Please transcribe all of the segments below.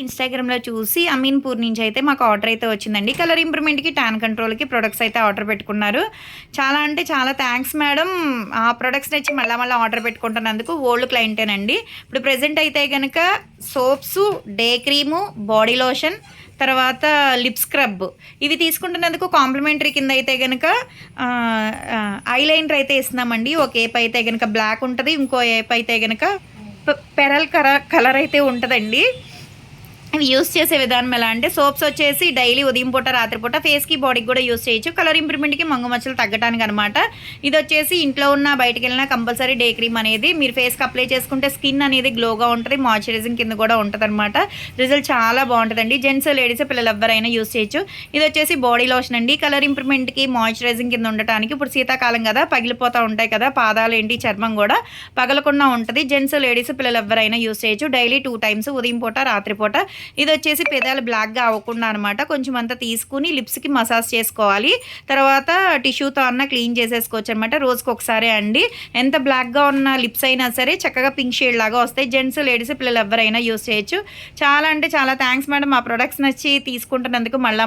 ఇన్‌స్టాగ్రామ్‌లో చూసి అమీన్‌పూర్ నుంచి అయితే మాకు ఆర్డర్ అయితే వచ్చిందండి. కలర్ ఇంప్రూవ్‌మెంట్‌కి, టాన్ కంట్రోల్‌కి ప్రొడక్ట్స్ అయితే ఆర్డర్ పెట్టుకున్నారు. చాలా అంటే చాలా థ్యాంక్స్ మేడం. ఆ ప్రొడక్ట్స్ నచ్చి మళ్ళా మళ్ళా ఆర్డర్ పెట్టుకుంటున్నందుకు. ఓల్డ్ క్లయింటేనండి. ఇప్పుడు ప్రెజెంట్ అయితే గనక soaps, day cream, body lotion, తర్వాత లిప్ స్క్రబ్ ఇవి తీసుకుంటున్నందుకు కాంప్లిమెంటరీ కింద అయితే గనక ఐలైనర్ అయితే ఇస్తున్నామండి. ఒక ఏప్ అయితే గనక బ్లాక్ ఉంటది. ఇంకో ఏప్ అయితే గనక పెరల్ కలర్ అయితే ఉంటదండి. ఇవి యూస్ చేసే విధానం ఎలా అంటే సోప్స్ వచ్చేసి డైలీ ఉదయం పూట రాత్రిపూట ఫేస్కి బాడీకి కూడా యూస్ చేయొచ్చు. కలర్ ఇంప్రూవ్మెంట్కి మంగు మచ్చలు తగ్గడానికి అనమాట. ఇది వచ్చేసి ఇంట్లో ఉన్న బయటకు వెళ్ళినా కంపల్సరీ డే క్రీమ్ అనేది మీరు ఫేస్కి అప్లై చేసుకుంటే స్కిన్ అనేది గ్లోగా ఉంటుంది. మాయిశ్చరైజింగ్ కింద కూడా ఉంటుంది అనమాట. రిజల్ట్ చాలా బాగుంటుందండి. జెంట్స్ లేడీస్ పిల్లలు ఎవరైనా యూస్ చేయొచ్చు. ఇది వచ్చేసి బాడీ లోషన్ అండి. కలర్ ఇంప్రూవ్మెంట్కి మాయిశ్చరైజింగ్ కింద ఉండటానికి. ఇప్పుడు శీతాకాలం కదా, పగిలిపోతూ ఉంటాయి కదా పాదాలు ఏంటి, చర్మం కూడా పగలకుండా ఉంటుంది. జెంట్స్ లేడీస్ పిల్లలు ఎవరైనా యూస్ చేయొచ్చు. డైలీ 2 టైమ్స్ ఉదయం పూట రాత్రిపూట. ఇది వచ్చేసి పెదాలు బ్లాక్గా అవ్వకుండా అనమాట. కొంచెం అంతా తీసుకుని లిప్స్కి మసాజ్ చేసుకోవాలి. తర్వాత టిష్యూతో అన్న క్లీన్ చేసేసుకోవచ్చు అనమాట. రోజుకి ఒకసారి అండి. ఎంత బ్లాక్గా ఉన్న లిప్స్ అయినా సరే చక్కగా పింక్ షేడ్ లాగా వస్తాయి. జెంట్స్ లేడీస్ పిల్లలు ఎవరైనా యూస్ చేయొచ్చు. చాలా అంటే చాలా థ్యాంక్స్ మేడం. మా ప్రొడక్ట్స్ నచ్చి తీసుకుంటున్నందుకు. మళ్ళీ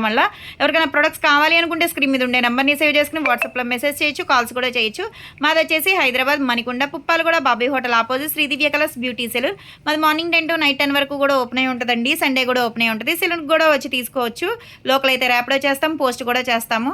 ఎవరికైనా ప్రొడక్ట్స్ కావాలి అనుకుంటే స్క్రీన్ మీద ఉండే నెంబర్ని సేవ్ చేసుకుని వాట్సాప్లో మెసేజ్ చేయొచ్చు, కాల్స్ కూడా చేయొచ్చు. మాది వచ్చేసి Hyderabad Manikonda Puppalaguda Bobby hotel opposite Sridivya colours beauty salon. మాది మార్నింగ్ 10 to నైట్ 10 వరకు కూడా ఓపెన్ అయి ఉంటుందండి. సండే కూడా ఓపెన్ అయి ఉంటుంది. సెలూన్కి కూడా వచ్చి తీసుకోవచ్చు. లోకల్ అయితే ర్యాపిడో చేస్తాం, పోస్ట్ కూడా చేస్తాము.